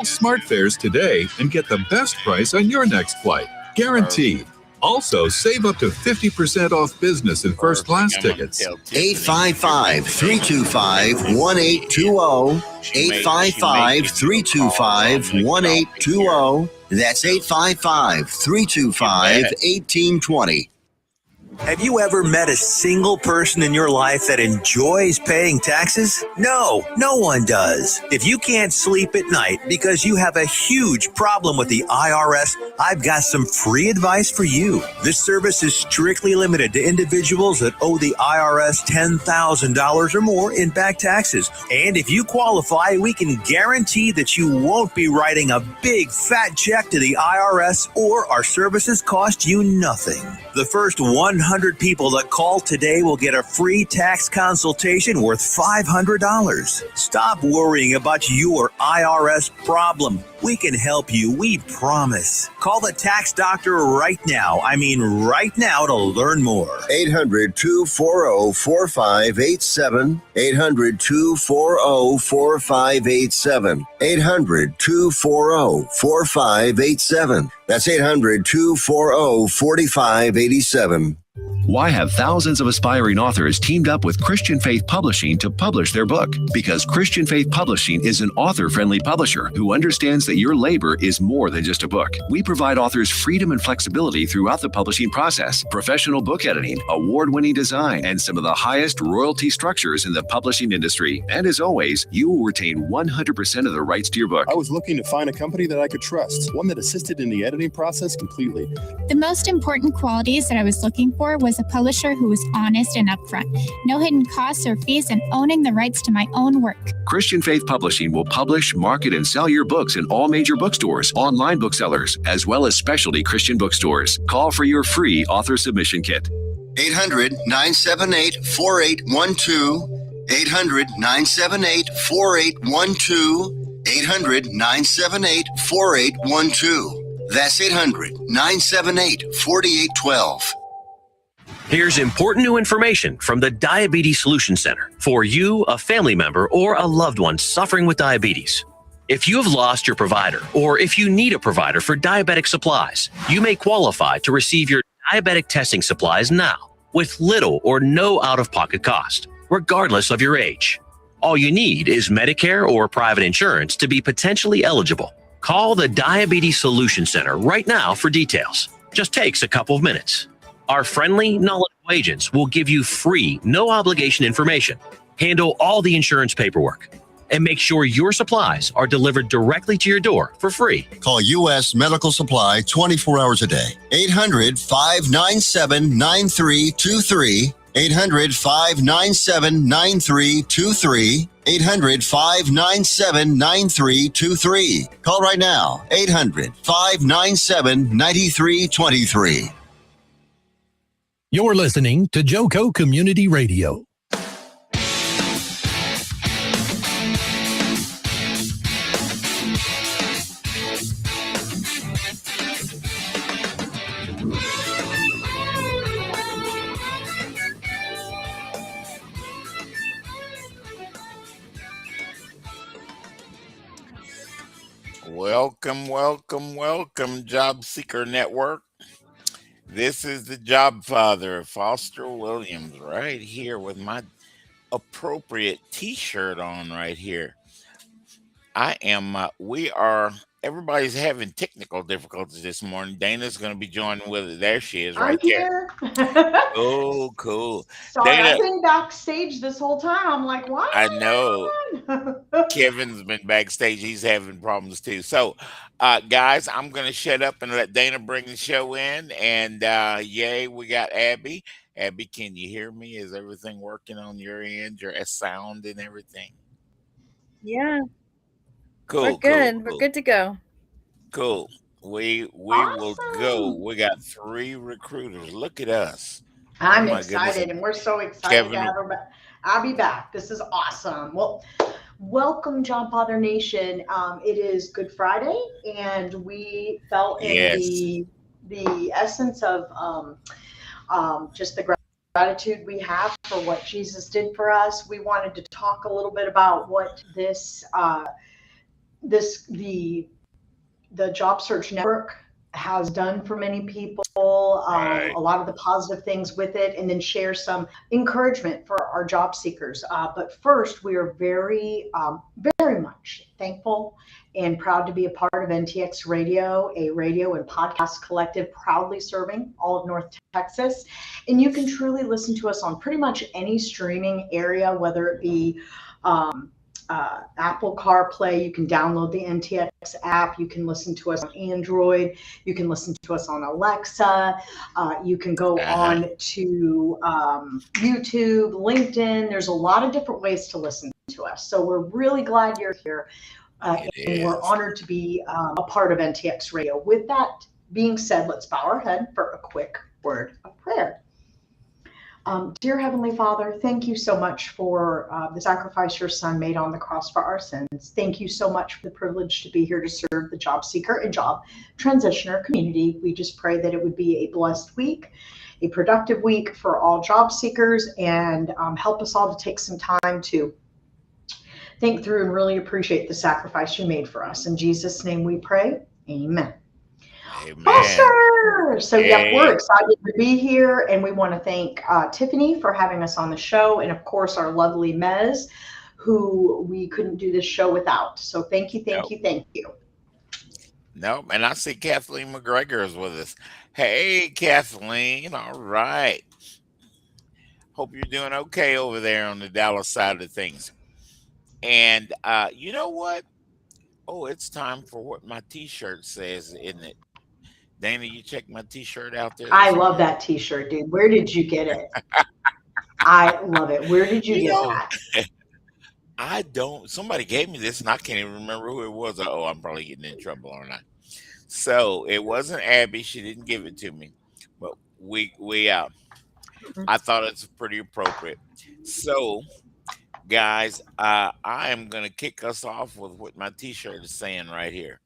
Smart fares today and get the best price on your next flight. Guaranteed. Also, save up to 50% off business and first class tickets. 855-325-1820. 855-325-1820. That's 855-325-1820. Have you ever met a single person in your life that enjoys paying taxes? No, no one does. If you can't sleep at night because you have a huge problem with the IRS, I've got some free advice for you. This service is strictly limited to individuals that owe the IRS $10,000 or more in back taxes. And if you qualify, we can guarantee that you won't be writing a big fat check to the IRS, or our services cost you nothing. The first 100 people that call today will get a free tax consultation worth $500. Stop worrying about your IRS problem. We can help you, we promise. Call the tax doctor right now. I mean right now, to learn more. 800-240-4587. 800-240-4587. 800-240-4587. That's 800-240-4587. Why have thousands of aspiring authors teamed up with Christian Faith Publishing to publish their book? Because Christian Faith Publishing is an author-friendly publisher who understands that your labor is more than just a book. We provide authors freedom and flexibility throughout the publishing process, professional book editing, award-winning design, and some of the highest royalty structures in the publishing industry. And as always, you will retain 100% of the rights to your book. I was looking to find a company that I could trust, one that assisted in the editing process completely. The most important qualities that I was looking for was a publisher who was honest and upfront, no hidden costs or fees, and owning the rights to my own work. Christian Faith Publishing will publish, market, and sell your books in all major bookstores, online booksellers, as well as specialty Christian bookstores. Call for your free author submission kit. 800-978-4812. 800-978-4812. 800-978-4812. That's 800-978-4812. Here's important new information from the Diabetes Solution Center for you, a family member, or a loved one suffering with diabetes. If you have lost your provider, or if you need a provider for diabetic supplies, you may qualify to receive your diabetic testing supplies now with little or no out-of-pocket cost, regardless of your age. All you need is Medicare or private insurance to be potentially eligible. Call the Diabetes Solution Center right now for details. Just takes a couple of minutes. Our friendly, knowledgeable agents will give you free, no-obligation information, handle all the insurance paperwork, and make sure your supplies are delivered directly to your door for free. Call U.S. Medical Supply 24 hours a day. 800-597-9323. 800-597-9323. 800-597-9323. Call right now. 800-597-9323. You're listening to Joco Community Radio. Welcome, Job Seeker Network. This is the Jobfather, Foster Williams, right here with my appropriate t-shirt on right here. Everybody's having technical difficulties this morning. Dana's going to be joining with us. There she is, right there. Oh, cool. Sorry, Dana, I've been backstage this whole time. I'm like, what? I know. Kevin's been backstage. He's having problems too. So, guys, I'm going to shut up and let Dana bring the show in. And yay, we got Abby. Abby, can you hear me? Is everything working on your end? Your sound and everything? Yeah. Cool. We're good. Cool. We're good to go. Cool. We Awesome. will go. We got 3 recruiters. Look at us. I'm my excited, goodness. and we're so excited Kevin- to have her back. I'll be back. This is awesome. Well, welcome, Jobfather Nation. It is Good Friday, and we felt in the essence of just the gratitude we have for what Jesus did for us. We wanted to talk a little bit about what this the job search network has done for many people, Right. a lot of the positive things with it, and then share some encouragement for our job seekers. But first, we are very much thankful and proud to be a part of NTX Radio, a radio and podcast collective proudly serving all of North Texas. And you can truly listen to us on pretty much any streaming area, whether it be Apple CarPlay. You can download the NTX app. You can listen to us on Android. You can listen to us on Alexa. You can go on to YouTube, LinkedIn. There's a lot of different ways to listen to us. So we're really glad you're here. And we're honored to be a part of NTX Radio. With that being said, let's bow our head for a quick word of prayer. Dear Heavenly Father, thank you so much for the sacrifice your Son made on the cross for our sins. Thank you so much for the privilege to be here to serve the job seeker and job transitioner community. We just pray that it would be a blessed week, a productive week for all job seekers, and help us all to take some time to think through and really appreciate the sacrifice you made for us. In Jesus' name we pray. Amen. Awesome. So, yep, we're excited to be here, and we want to thank Tiffany for having us on the show, and of course our lovely Mez, who we couldn't do this show without. So thank you. Nope, and I see Kathleen McGregor is with us. Hey, Kathleen. All right. Hope you're doing okay over there on the Dallas side of things. And you know what? Oh, it's time for what my T-shirt says, isn't it? Dana, you check my T-shirt out there. I love that T-shirt, dude. Where did you get it? I love it. Where did you get that? I don't. Somebody gave me this, and I can't even remember who it was. Oh, I'm probably getting in trouble, aren't I? So it wasn't Abby. She didn't give it to me, but I thought it's pretty appropriate. So, guys, I am gonna kick us off with what my T-shirt is saying right here.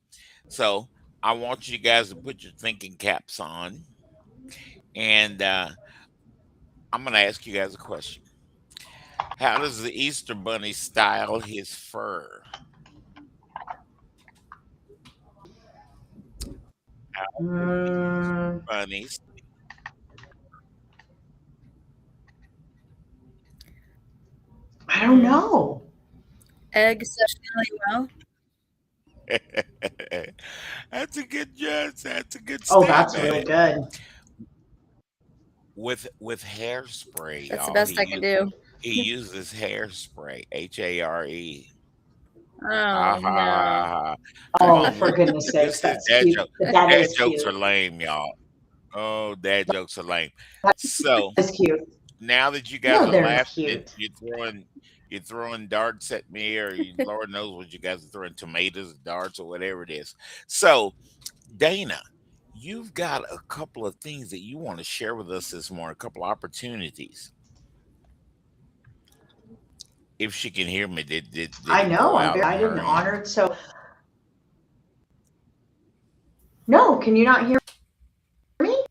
So I want you guys to put your thinking caps on, and I'm gonna ask you guys a question. How does the Easter Bunny style his fur? Bunnies. I don't know. Exceptionally well. That's a good judge. That's a good Oh, stab that's at really it. good. With hairspray, That's the y'all. best I can do. He uses hairspray. HARE. Oh, no. Oh, for goodness sakes, that's cute. That Dad is jokes cute. are lame, y'all. Oh, dad jokes are lame. So That's cute. now that you guys No, are they're laughing, cute. you're throwing darts at me, or Lord knows what you guys are throwing, tomatoes, darts, or whatever it is. So, Dana, you've got a couple of things that you want to share with us this morning, a couple opportunities. If she can hear me, did I it know. go I'm out very on excited her and end? honored. So, no, can you not hear me?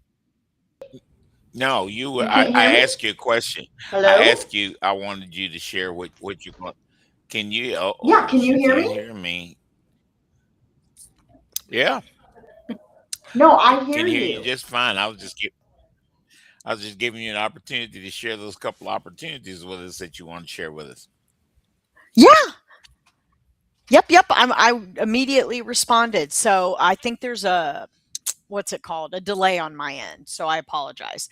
No, You can't I hear me? asked you a question. Hello? I wanted you to share what you want. Can you? Yeah, can you she hear can't me? hear me. Yeah, No, I hear can hear you you. just fine. I was just giving you an opportunity to share those couple opportunities with us that you want to share with us. Yeah. Yep. I immediately responded. So I think there's a delay on my end. So I apologize.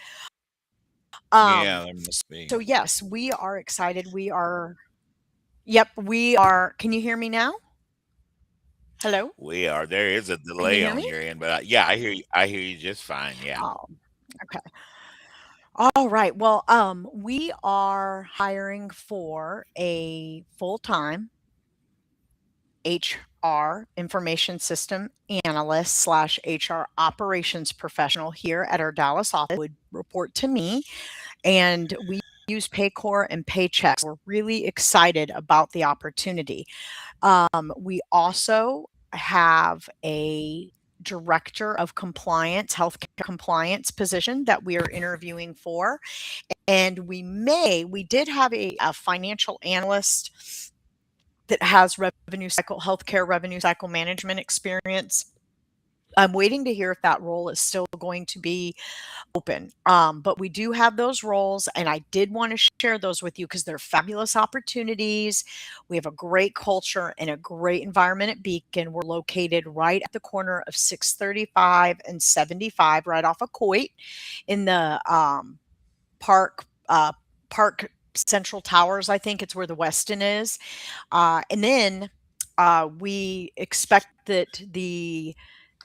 Yeah, there must be. So yes, we are excited. We are. Can you hear me now? Hello? We are. There is a Can you delay hear on me? your end, but yeah, I hear you. I hear you just fine. Yeah. Oh, okay. All right. Well, we are hiring for a full-time HR information system analyst / HR operations professional here at our Dallas office. Would report to me, and we use Paycor and Paychex. We're really excited about the opportunity. We also have a director of compliance, healthcare compliance position that we are interviewing for. And we did have a financial analyst that has healthcare revenue cycle management experience. I'm waiting to hear if that role is still going to be open. But we do have those roles, and I did want to share those with you because they're fabulous opportunities. We have a great culture and a great environment at Beacon. We're located right at the corner of 635 and 75, right off of Coit in the Park Park Central Towers. I think it's where the Westin is. And then we expect that the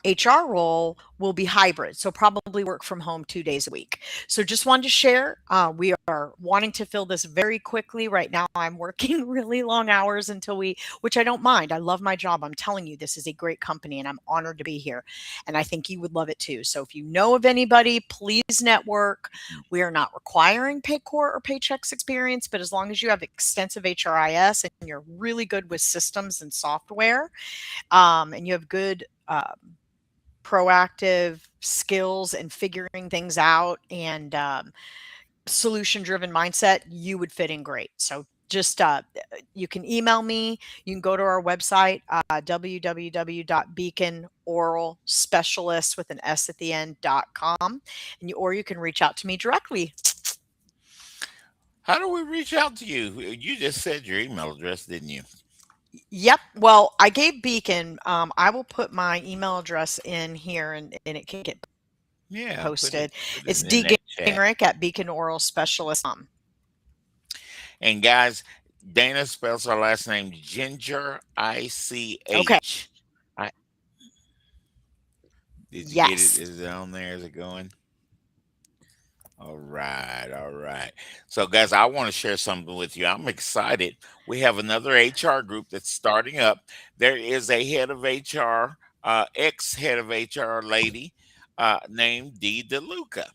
HR role will be hybrid, so probably work from home 2 days a week. So just wanted to share, we are wanting to fill this very quickly. Right now, I'm working really long hours which I don't mind. I love my job. I'm telling you, this is a great company, and I'm honored to be here. And I think you would love it too. So if you know of anybody, please network. We are not requiring Paycor or Paychex experience, but as long as you have extensive HRIS and you're really good with systems and software, and you have good proactive skills and figuring things out and solution driven mindset, you would fit in great. So just you can email me. You can go to our website, www.beaconoralspecialist with an S at the end.com, or you can reach out to me directly. How do we reach out to you? You just said your email address, didn't you? Yep. Well, I gave Beacon. I will put my email address in here, and it can get posted. It's dgingrich at beaconoralspecialist.com. And guys, Dana spells her last name Ginger, ICH. Okay. Did you get it? Is it on there? Is it going? All right. All right. So, guys, I want to share something with you. I'm excited. We have another HR group that's starting up. There is a head of HR, ex-head of HR lady named Dee DeLuca.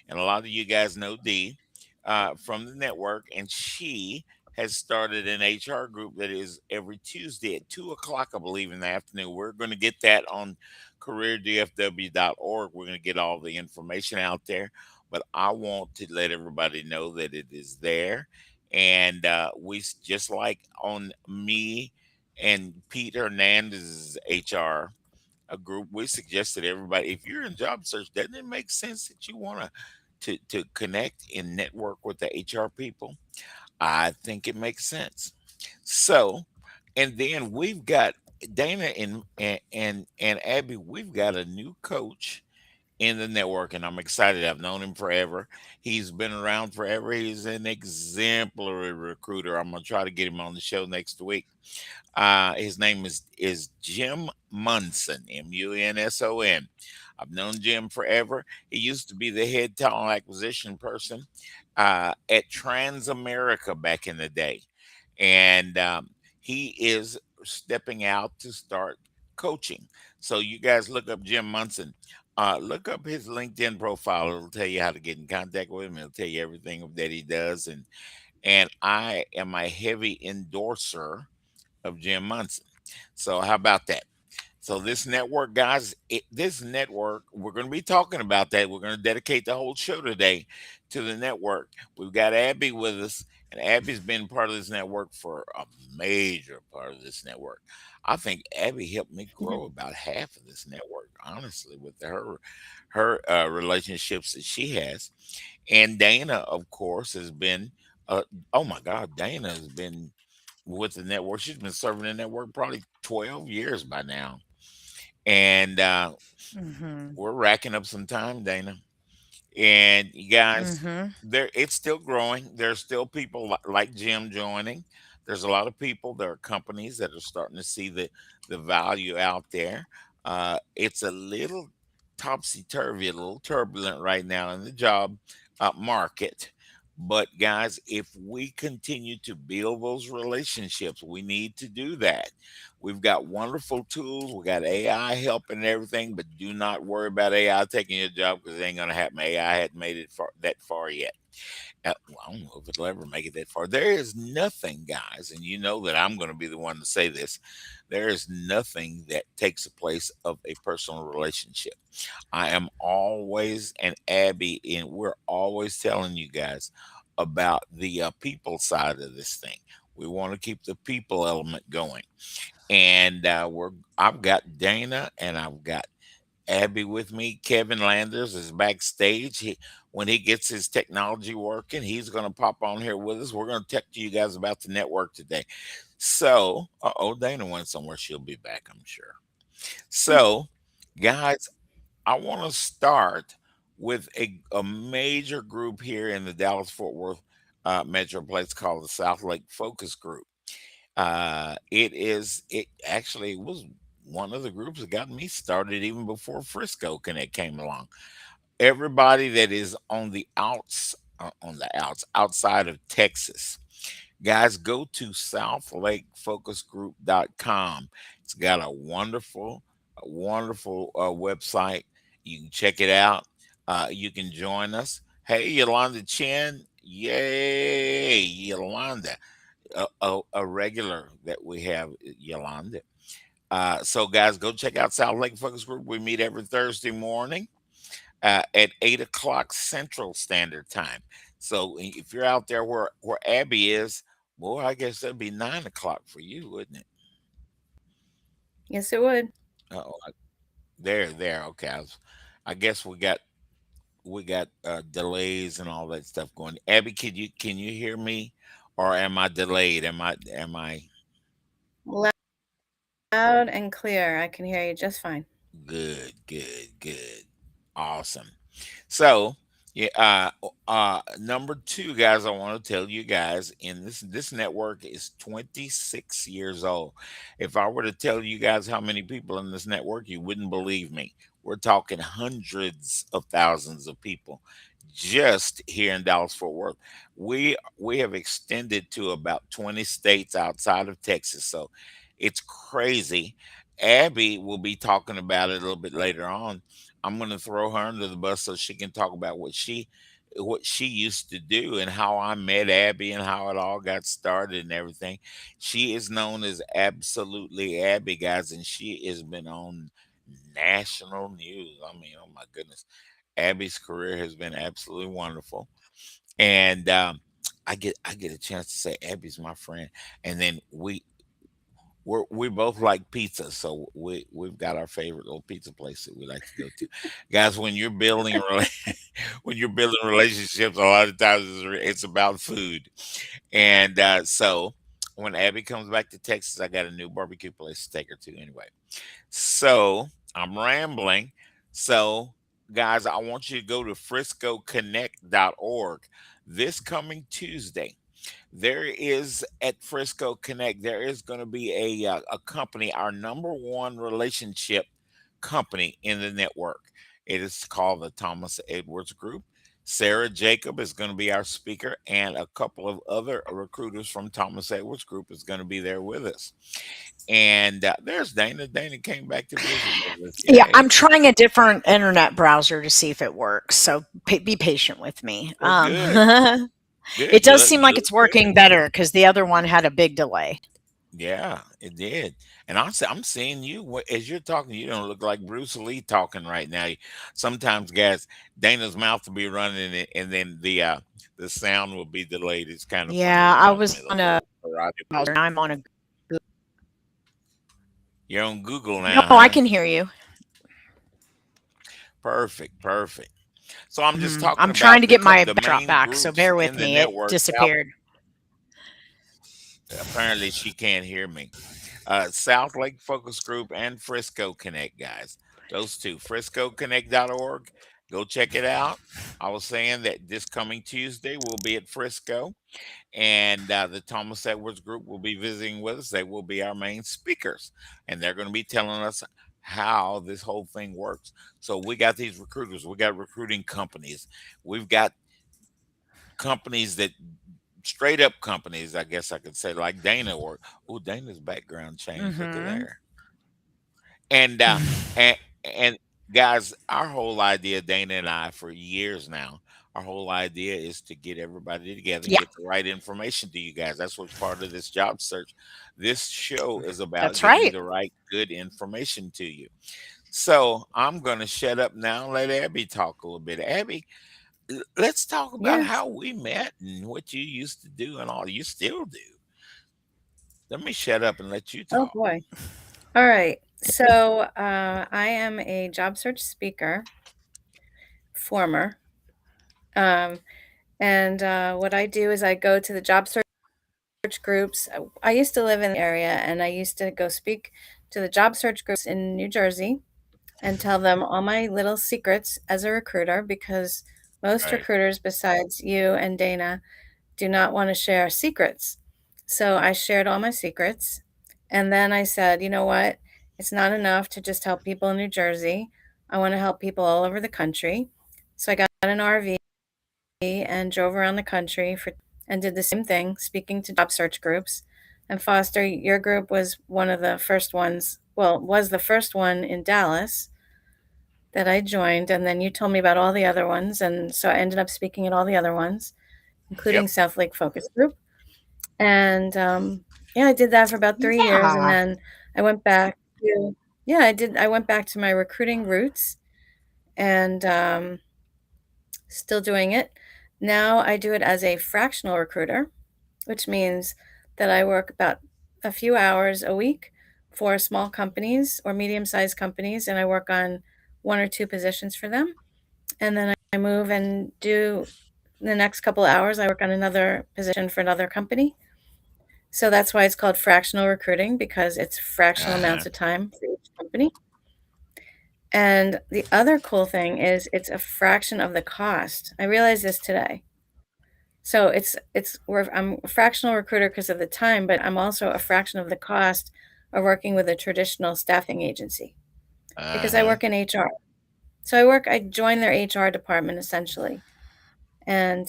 And a lot of you guys know Dee from the network, and she has started an HR group that is every Tuesday at 2 o'clock, I believe, in the afternoon. We're going to get that on careerdfw.org. We're going to get all the information out there. But I want to let everybody know that it is there. And we, just like on me and Pete Hernandez's HR a group, we suggested everybody, if you're in job search, doesn't it make sense that you want to connect and network with the HR people? I think it makes sense. So, and then we've got Dana and Abby, we've got a new coach in the network, and I'm excited. I've known him forever. He's been around forever. He's an exemplary recruiter. I'm gonna try to get him on the show next week. His name is Jim Munson, Munson. I've known Jim forever. He used to be the head talent acquisition person at Transamerica back in the day, and he is stepping out to start coaching. So you guys look up Jim Munson. Look up his LinkedIn profile. It'll tell you how to get in contact with him. It'll tell you everything that he does. And I am a heavy endorser of Jim Munson. So how about that? So this network, guys, this network, we're going to be talking about that. We're going to dedicate the whole show today to the network. We've got Abby with us, and Abby's been part of this network for a major part of this network. I think Abby helped me grow about half of this network, honestly, with her relationships that she has. And Dana, of course, has been, oh my God, Dana has been with the network. She's been serving the network probably 12 years by now. And we're racking up some time, Dana. And you guys, it's still growing. There's still people like Jim joining. There's a lot of people, there are companies that are starting to see the value out there. It's a little topsy-turvy, a little turbulent right now in the job market. But guys, if we continue to build those relationships, we need to do that. We've got wonderful tools. We got AI helping everything, but do not worry about AI taking your job, because it ain't going to happen. AI hadn't made it that far yet. I don't know if it'll ever make it that far. There is nothing, guys, and you know that I'm going to be the one to say this. There is nothing that takes the place of a personal relationship. I am always, and Abby, and we're always telling you guys about the people side of this thing. We want to keep the people element going. And I've got Dana and I've got Abby with me. Kevin Landers is backstage. When he gets his technology working, he's going to pop on here with us. We're going to talk to you guys about the network today. So, Dana went somewhere. She'll be back, I'm sure. So, guys, I want to start with a major group here in the Dallas Fort Worth metroplex called the South Lake Focus Group. It actually was one of the groups that got me started even before Frisco Connect came along. Everybody that is outside of Texas, guys, go to southlakefocusgroup.com. It's got a wonderful website. You can check it out. You can join us. Hey, Yolanda Chen. Yay, Yolanda. A regular that we have, Yolanda. So, guys, go check out South Lake Focus Group. We meet every Thursday morning at 8 o'clock Central Standard Time. So, if you're out there where Abby is, boy, I guess that'd be 9 o'clock for you, wouldn't it? Yes, it would. Oh, there. Okay, I guess we got delays and all that stuff going. Abby, can you hear me, or am I delayed? Am I Loud and clear. I can hear you just fine. good? Good. Awesome. So, yeah, number two, guys, I want to tell you guys, in this network is 26 years old. If I were to tell you guys how many people in this network, you wouldn't believe me. We're talking hundreds of thousands of people just here in Dallas Fort Worth. We have extended to about 20 states outside of Texas, so it's crazy. Abby will be talking about it a little bit later on. I'm going to throw her under the bus so she can talk about what she used to do and how I met Abby and how it all got started and everything. She is known as Absolutely Abby, guys, and she has been on national news. I mean, oh my goodness. Abby's career has been absolutely wonderful. And I get a chance to say Abby's my friend. And then we both like pizza, so we've got our favorite little pizza place that we like to go to. Guys, when you're building when you're building relationships, a lot of times it's about food. And so when Abby comes back to Texas, I got a new barbecue place to take her to anyway. So I'm rambling. So, guys, I want you to go to friscoconnect.org this coming Tuesday. There is at Frisco Connect, there is going to be a company, our number one relationship company in the network. It is called the Thomas Edwards Group. Sarah Jacob is going to be our speaker, and a couple of other recruiters from Thomas Edwards Group is going to be there with us. And there's Dana. Dana came back to visit with us. Yeah, Yay. I'm trying a different internet browser to see if it works. So be patient with me. Well, good. Good. It does You seem like look it's working good. better because the other one had a big delay. Yeah, it did. And I'm seeing you as you're talking. You don't look like Bruce Lee talking right now. Sometimes, guys, Dana's mouth will be running, and then the sound will be delayed. It's kind of funny Yeah, to I watch was me. on a Karate browser. moves. I'm on a. You're on Google No, now, I huh? can hear you. Perfect. So I'm just talking I'm trying about to get my the backdrop main back, so groups bear with in the me. It network. disappeared. Apparently, she can't hear me. South Lake Focus Group and Frisco Connect, guys. Those two, friscoconnect.org. Go check it out. I was saying that this coming Tuesday we'll be at Frisco, and the Thomas Edwards Group will be visiting with us. They will be our main speakers, and they're going to be telling us how this whole thing works. So we got these recruiters, we got recruiting companies, we've got companies that straight up companies, I guess I could say, like Dana or Dana's background changed. Look at there. And and guys, our whole idea, Dana and I, for years now, our whole idea is to get everybody together and Yeah, get the right information to you guys. That's what's part of this job search. This show is about that's getting right. the right good information to you. So I'm gonna shut up now and let Abby talk a little bit. Abby, let's talk about Yes. how we met and what you used to do and all you still do. Let me shut up and let you Oh talk. boy. All right. So I am a job search speaker, former. And what I do is I go to the job search groups. I used to live in the area and I used to go speak to the job search groups in New Jersey and tell them all my little secrets as a recruiter because most Right. recruiters, besides you and Dana, do not want to share secrets. So I shared all my secrets. And then I said, you know what? It's not enough to just help people in New Jersey. I want to help people all over the country. So I got an RV and drove around the country and did the same thing, speaking to job search groups. And Foster, your group was one of the first ones, well, was the first one in Dallas that I joined. And then you told me about all the other ones. And so I ended up speaking at all the other ones, including Yep. South Lake Focus Group. And yeah, I did that for about 3 years. And Yeah. then I went back to, I went back to my recruiting roots and still doing it. Now I do it as a fractional recruiter, which means that I work about a few hours a week for small companies or medium sized companies, and I work on 1 or 2 positions for them. And then I move and do the next couple of hours, I work on another position for another company. So that's why it's called fractional recruiting because it's fractional amounts of time for each company. And the other cool thing is it's a fraction of the cost. I realized this today. So I'm a fractional recruiter because of the time, but I'm also a fraction of the cost of working with a traditional staffing agency because I work in HR. So I join their HR department essentially and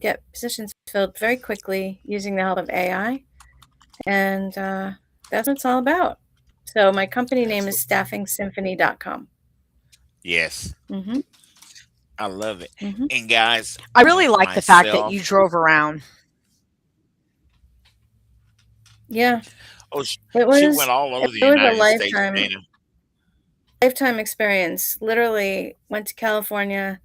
get positions filled very quickly using the help of AI. And that's what it's all about. So my company name is staffingsymphony.com. Yes. Mm-hmm. I love it. Mm-hmm. And guys, I really like the fact that you myself. drove around. Yeah. Oh, It she was went all over the a United States, Dana. lifetime experience. Literally went to California.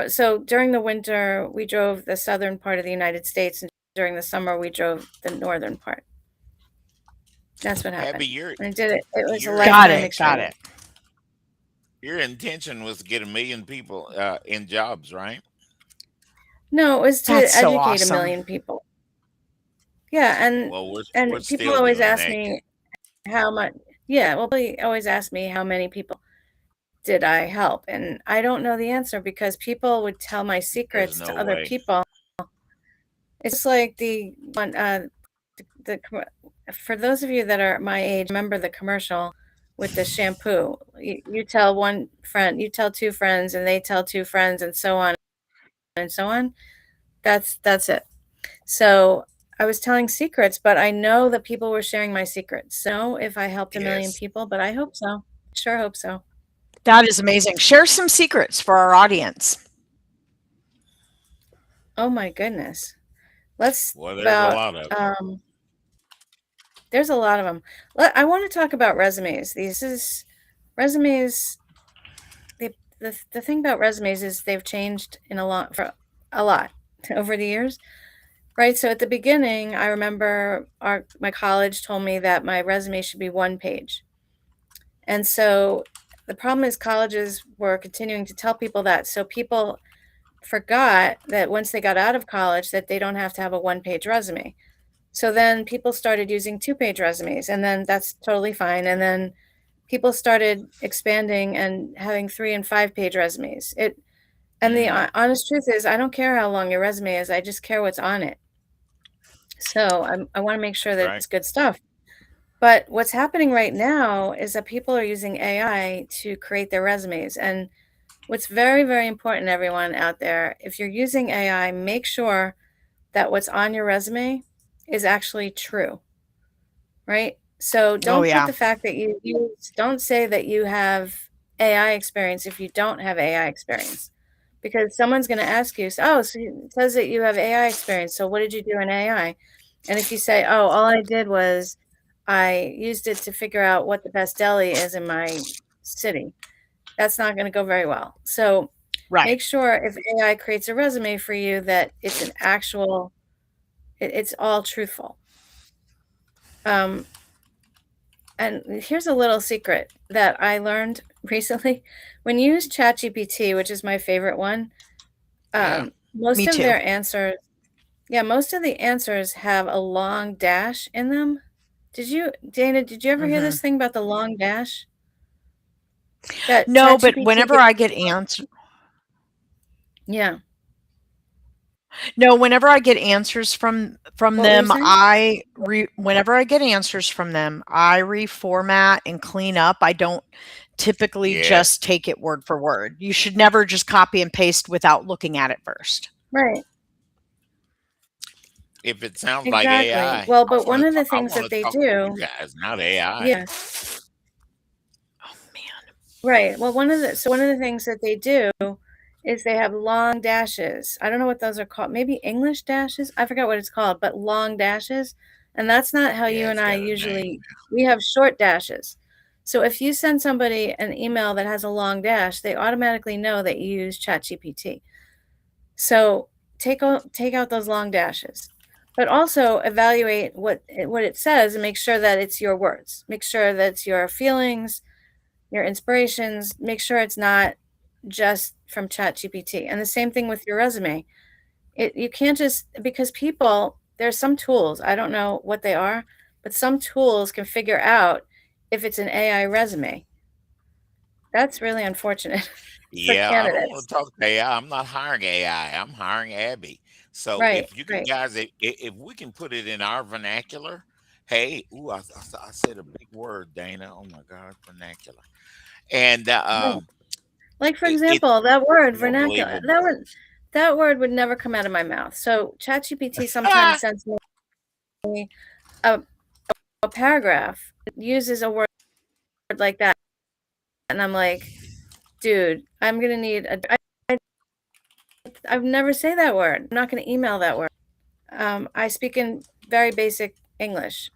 So during the winter, we drove the southern part of the United States, and during the summer, we drove the northern part. That's what happened. Abby, I did it. It was a your lifetime Got experience. it. your intention was to get 1 million people in jobs, right? No, it was to That's so educate a awesome. million people. Yeah, Well, we're and people still always doing ask that. me how much. Yeah, well, they always ask me how many people did I help, and I don't know the answer because people would tell my There's secrets to no other way. people. It's like the one, for those of you that are my age, remember the commercial with the shampoo. You tell one friend, you tell 2 friends, and they tell 2 friends, and so on and so on. That's it. So I was telling secrets, but I know that people were sharing my secrets. So if I helped 1 million Yes. people, but I hope so. Sure hope so. That is amazing. Share some secrets for our audience. Oh my goodness. Let's Well, there's a about lot of them. there's a lot of them. I want to talk about resumes. Resumes. The thing about resumes is they've changed a lot over the years. Right. So at the beginning, I remember my college told me that my resume should be 1 page. And so the problem is colleges were continuing to tell people that. So people forgot that once they got out of college that they don't have to have a 1 page resume. So then people started using 2 page resumes, and then that's totally fine. And then people started expanding and having 3 and 5 page resumes. The honest truth is, I don't care how long your resume is. I just care what's on it. So I want to make sure that Right. it's good stuff. But what's happening right now is that people are using AI to create their resumes. And what's very, very important, everyone out there, if you're using AI, make sure that what's on your resume is actually true, right? So Oh, don't put yeah. the fact that don't say that you have AI experience if you don't have AI experience. Because someone's going to ask you, oh, so it says that you have AI experience. So what did you do in AI? And if you say, oh, all I did was I used it to figure out what the best deli is in my city, that's not going to go very well. So Right. make sure if AI creates a resume for you that it's an actual, it's all truthful. And here's a little secret that I learned recently. When you use ChatGPT, which is my favorite one, most Me of too. their answers, most of the answers have a long dash in them. Dana, did you ever hear this thing about the long dash? That No, but ChatGPT whenever gives. I get answers, Yeah. no, whenever I get answers from What were you them, saying? whenever I get answers from them, I reformat and clean up. I don't typically Yes. just take it word for word. You should never just copy and paste without looking at it first. Right. If it sounds like Exactly. AI, Well, but one of the I things want that to they talk to you do, guys, not AI. yeah, Oh man. right. Well, one of the things that they do is they have long dashes. I don't know what those are called. Maybe English dashes. I forgot what it's called, but long dashes. And that's not how you Yeah, and it's I got a name. usually. We have short dashes. So if you send somebody an email that has a long dash, they automatically know that you use ChatGPT. So take out those long dashes, but also evaluate what it says and make sure that it's your words. Make sure that it's your feelings, your inspirations. Make sure it's not just from ChatGPT. And the same thing with your resume. You can't just, because there's some tools, I don't know what they are, but some tools can figure out if it's an AI resume. That's really unfortunate for Yeah, I don't want candidates. to talk to AI. I'm not hiring AI. I'm hiring Abby. So Right, if you can, right. guys, if we can put it in our vernacular, hey, ooh, I said a big word, Dana. Oh my God, vernacular. And Right. Like, for it's example, that word more vernacular, believable. that word would never come out of my mouth. So ChatGPT sometimes sends me a, a paragraph, uses a word like that, and I'm like, dude, I'm gonna need I've never say that word. I'm not gonna email that word. I speak in very basic English.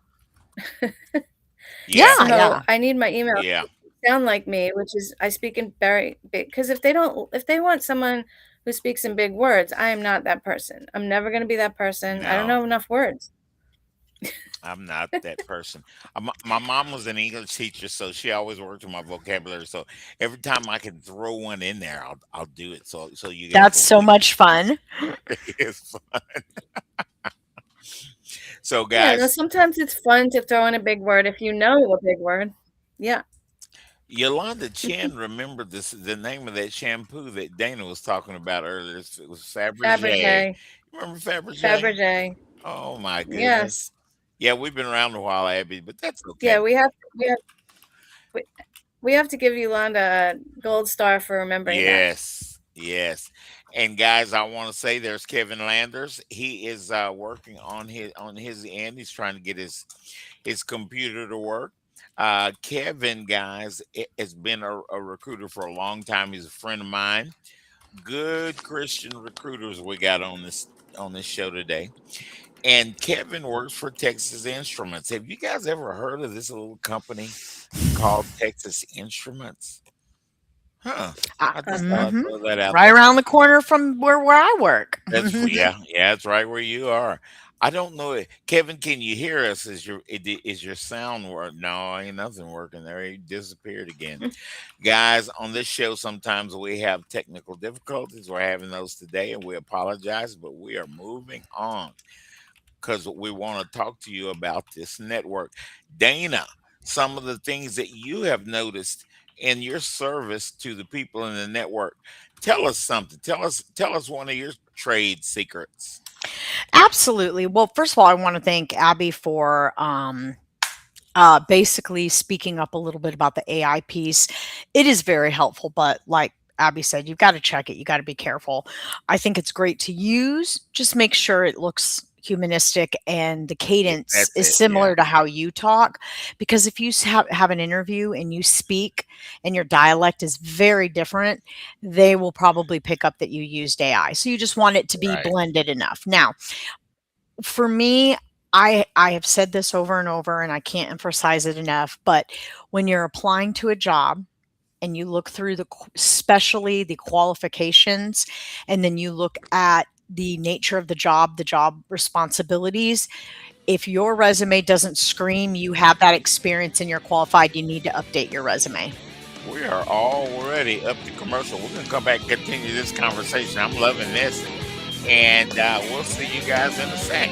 Yeah, Yeah, So yeah. I need my email yeah. to sound like me, which is I speak in very big, because if they want someone who speaks in big words, I am not that person. I'm never gonna be that person. I don't No, know enough words. I'm not that person. My mom was an English teacher, so she always worked on my vocabulary. So every time I can throw one in there, I'll do it. So you guys That's don't so think much fun. it's fun. So Yeah, no, guys, sometimes it's fun to throw in a big word if you know a big word. Yeah. Yolanda Chen remembered the name of that shampoo that Dana was talking about earlier. It was Fabergé. Fabergé. Remember Fabergé? Fabergé. Oh my Yes. goodness. Yeah, we've been around a while, Abby, but that's Yeah, okay. we, we have to give Yolanda a gold star for remembering that. Yes, yes. And guys, I want to say there's Kevin Landers. He is working on his end. He's trying to get his computer to work. Kevin, guys, has been a recruiter for a long time. He's a friend of mine. Good Christian recruiters we got on this show today. And Kevin works for Texas Instruments. Have you guys ever heard of this little company called Texas Instruments? Huh. I just thought I'd Mhm. throw that out Right there. around the corner from where I work. Yeah, it's right where you are. I don't know it. Kevin, can you hear us? Is your sound work? No, ain't nothing working there. He disappeared again. Guys, on this show, sometimes we have technical difficulties. We're having those today, and we apologize, but we are moving on because we want to talk to you about this network. Dana, some of the things that you have noticed in your service to the people in the network. Tell us something. Tell us one of your trade secrets. Absolutely. Well, first of all, I want to thank Abby for basically speaking up a little bit about the AI piece. It is very helpful, but like Abby said, you've got to check it. You got to be careful. I think it's great to use. Just make sure it looks humanistic and the Yeah, cadence that's is it. Yeah. similar to how you talk. Because if you have an interview and you speak and your dialect is very different, they will probably pick up that you used AI. So you just want it to be Right. blended enough. Now, for me, I have said this over and over, and I can't emphasize it enough, but when you're applying to a job and you look through especially the qualifications, and then you look at the nature of the job responsibilities. If your resume doesn't scream you have that experience and you're qualified, you need to update your resume. We are already up to commercial. We're going to come back and continue this conversation. I'm loving this. And we'll see you guys in a sec.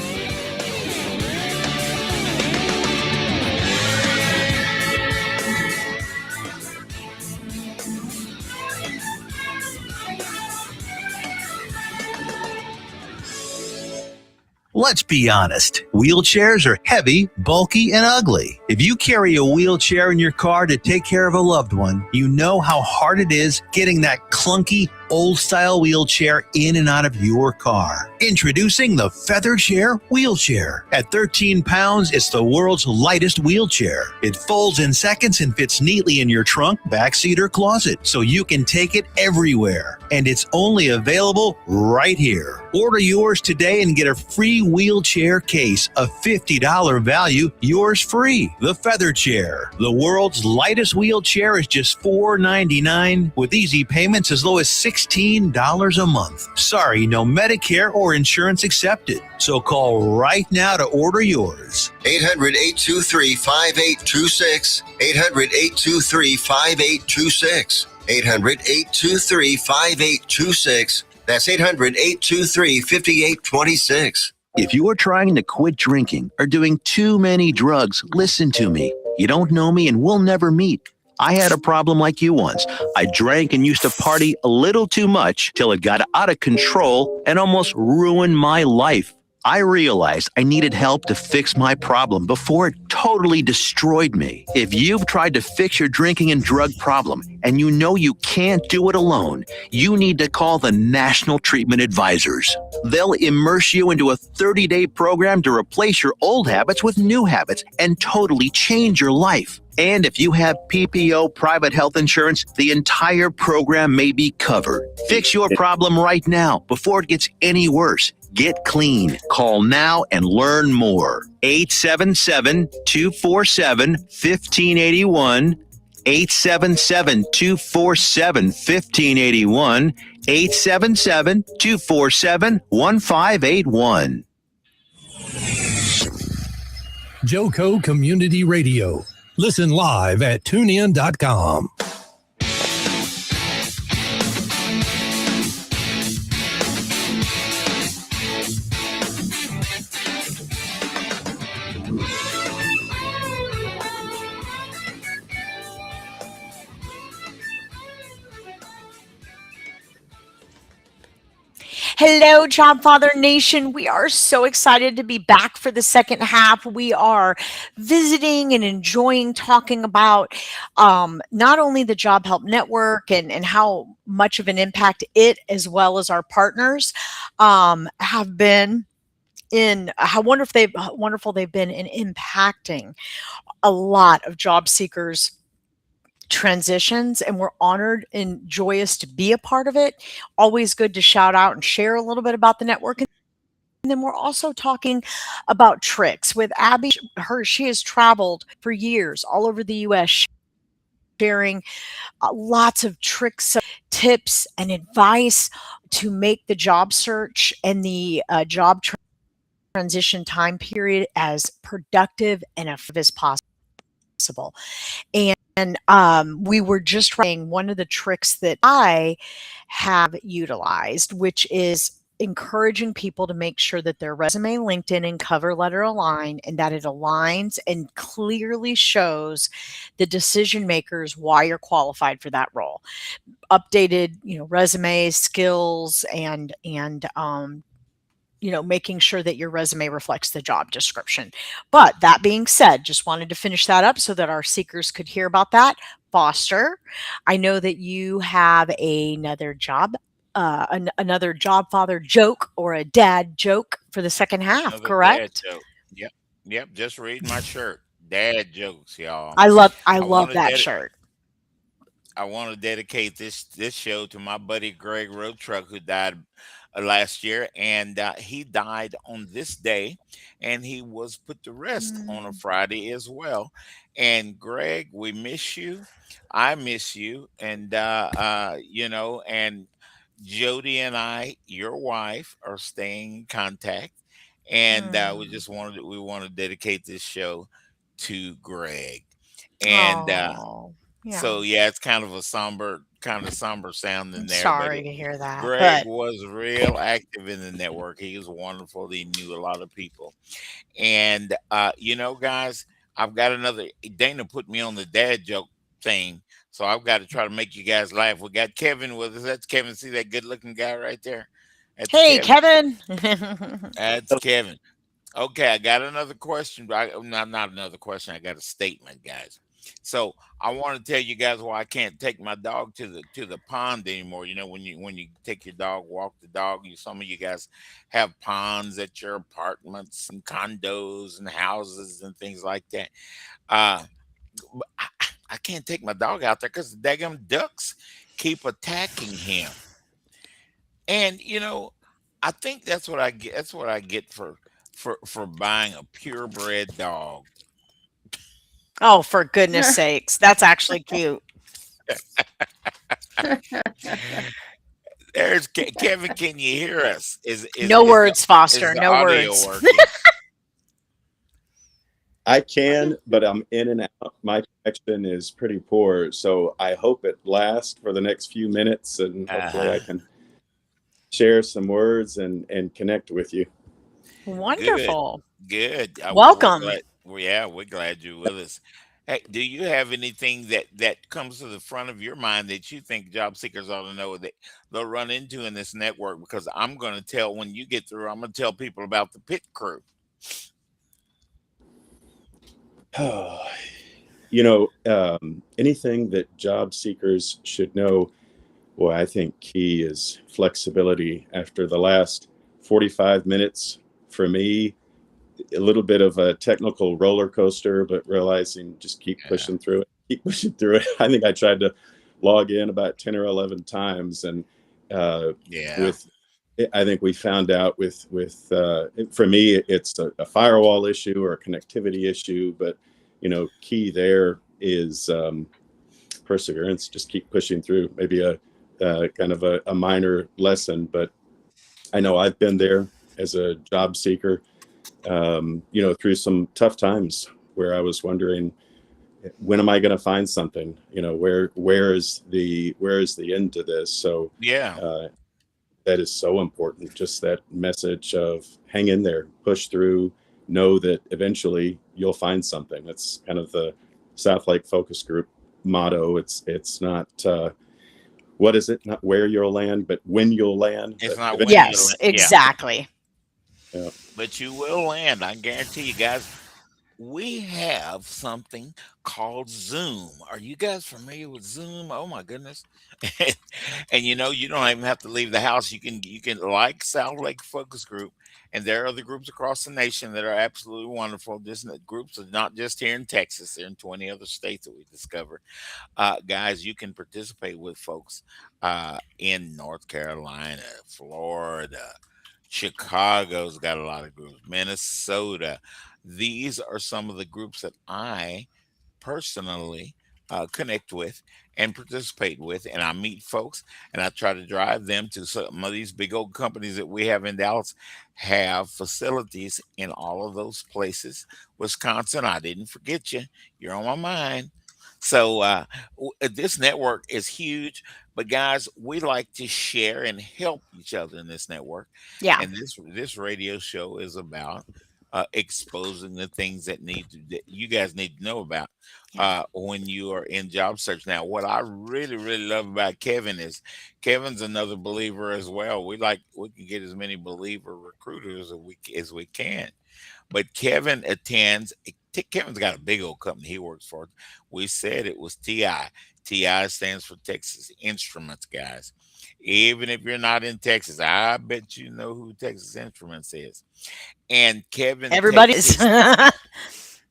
Let's be honest. Wheelchairs are heavy, bulky, and ugly. If you carry a wheelchair in your car to take care of a loved one, you know how hard it is getting that clunky, old-style wheelchair in and out of your car. Introducing the Feather Chair Wheelchair. At 13 pounds, it's the world's lightest wheelchair. It folds in seconds and fits neatly in your trunk, backseat, or closet, so you can take it everywhere. And it's only available right here. Order yours today and get a free wheelchair case, a $50 value, yours free. The Feather Chair. The world's lightest wheelchair is just $4.99 with easy payments as low as $16 a month. Sorry, no Medicare or insurance accepted. So call right now to order yours. 800-823-5826. 800-823-5826. 800-823-5826. That's 800-823-5826. If you are trying to quit drinking or doing too many drugs, listen to me. You don't know me and we'll never meet. I had a problem like you once. I drank and used to party a little too much till it got out of control and almost ruined my life. I realized I needed help to fix my problem before it totally destroyed me. If you've tried to fix your drinking and drug problem and you know you can't do it alone, you need to call the National Treatment Advisors. They'll immerse you into a 30-day program to replace your old habits with new habits and totally change your life. And if you have PPO private health insurance, the entire program may be covered. Fix your problem right now before it gets any worse. Get clean. Call now and learn more. 877-247-1581. 877-247-1581. 877-247-1581. Joco Community Radio. Listen live at tunein.com. Hello, Jobfather Nation. We are so excited to be back for the second half. We are visiting and enjoying talking about not only the Job Help Network and how much of an impact it, as well as our partners, have been in how wonderful they've been in impacting a lot of job seekers transitions, and we're honored and joyous to be a part of it. Always good to shout out and share a little bit about the network. And then we're also talking about tricks with Abby. She has traveled for years all over the US, sharing lots of tricks, tips, and advice to make the job search and the job transition time period as productive and effective as possible. And we were just trying one of the tricks that I have utilized, which is encouraging people to make sure that their resume, LinkedIn, and cover letter align, and that it aligns and clearly shows the decision makers why you're qualified for that role. Updated, resumes, skills, and making sure that your resume reflects the job description. But that being said, just wanted to finish that up so that our seekers could hear about that. Foster, I know that you have another another Jobfather joke or a dad joke for the second half, Another correct? dad joke. Yep. Just read my shirt. Dad jokes, y'all. I love wanna that dedi- shirt. I want to dedicate this show to my buddy Greg Road Truck, who died last year, and he died on this day, and he was put to rest on a Friday as well. And Greg, we miss you. I miss you, and and Jody and I, your wife, are staying in contact, and we want to dedicate this show to Greg, and Oh, yeah. so yeah, it's kind of somber sound in I'm there, but sorry to hear that, Greg but was real active in the network. He was wonderful. He knew a lot of people. And guys, I've got another Dana put me on the dad joke thing. So I've got to try to make you guys laugh. We got Kevin with us. That's Kevin. See that good looking guy right there? That's hey, Kevin. Kevin. That's Kevin. Okay, I got another question. Not another question. I got a statement, guys. So I want to tell you guys why I can't take my dog to the pond anymore. You know, when you take your dog, walk the dog. Some of you guys have ponds at your apartments and condos and houses and things like that. Uh, I can't take my dog out there because the daggum ducks keep attacking him. And I think that's what I get. That's what I get for buying a purebred dog. Oh, for goodness sakes. That's actually cute. There's Kevin. Can you hear us? No words, Is Foster. the No audio words. working? I can, but I'm in and out. My connection is pretty poor, so I hope it lasts for the next few minutes, and hopefully I can share some words and connect with you. Good, Wonderful. good. We're Welcome. glad. Yeah, we're glad you're with us. Hey, do you have anything that comes to the front of your mind that you think job seekers ought to know that they'll run into in this network? Because I'm going to tell when you get through. I'm going to tell people about the pit crew. Anything that job seekers should know, boy, I think key is flexibility. After the last 45 minutes, for me, a little bit of a technical roller coaster, but realizing just keep pushing through it, keep pushing through it. I think I tried to log in about 10 or 11 times. And Yeah. with, I think we found out for me, it's a firewall issue or a connectivity issue, but key there is perseverance. Just keep pushing through. Maybe a kind of a minor lesson, but I know I've been there as a job seeker, through some tough times where I was wondering, when am I going to find something? Where is the end to this? So Yeah. that is so important. Just that message of hang in there, push through, know that eventually you'll find something. That's kind of the South Lake Focus Group motto. It's not what is it? Not where you'll land, but when you'll land. It's But not when eventually, you. Yes, Yeah. exactly. yeah. But you will land. I guarantee you guys. We have something called Zoom. Are you guys familiar with Zoom? Oh my goodness. And you don't even have to leave the house. You can like South Lake Focus Group, and there are other groups across the nation that are absolutely wonderful. Just groups are not just here in Texas, they're in 20 other states that we discovered. Guys, you can participate with folks in North Carolina, Florida, Chicago's got a lot of groups, Minnesota. These are some of the groups that I personally connect with and participate with, and I meet folks and I try to drive them to some of these big old companies that we have in Dallas have facilities in all of those places. Wisconsin, I didn't forget you. You're on my mind. So this network is huge, but guys, we like to share and help each other in this network, Yeah. and this radio show is about exposing the things that you guys need to know about when you are in job search. Now, what I really, really love about Kevin is Kevin's another believer as well. We can get as many believer recruiters as we can. But Kevin's got a big old company he works for. We said it was TI. TI stands for Texas Instruments, guys. Even if you're not in Texas, I bet you know who Texas Instruments is. And Kevin Everybody takes is. his Yeah.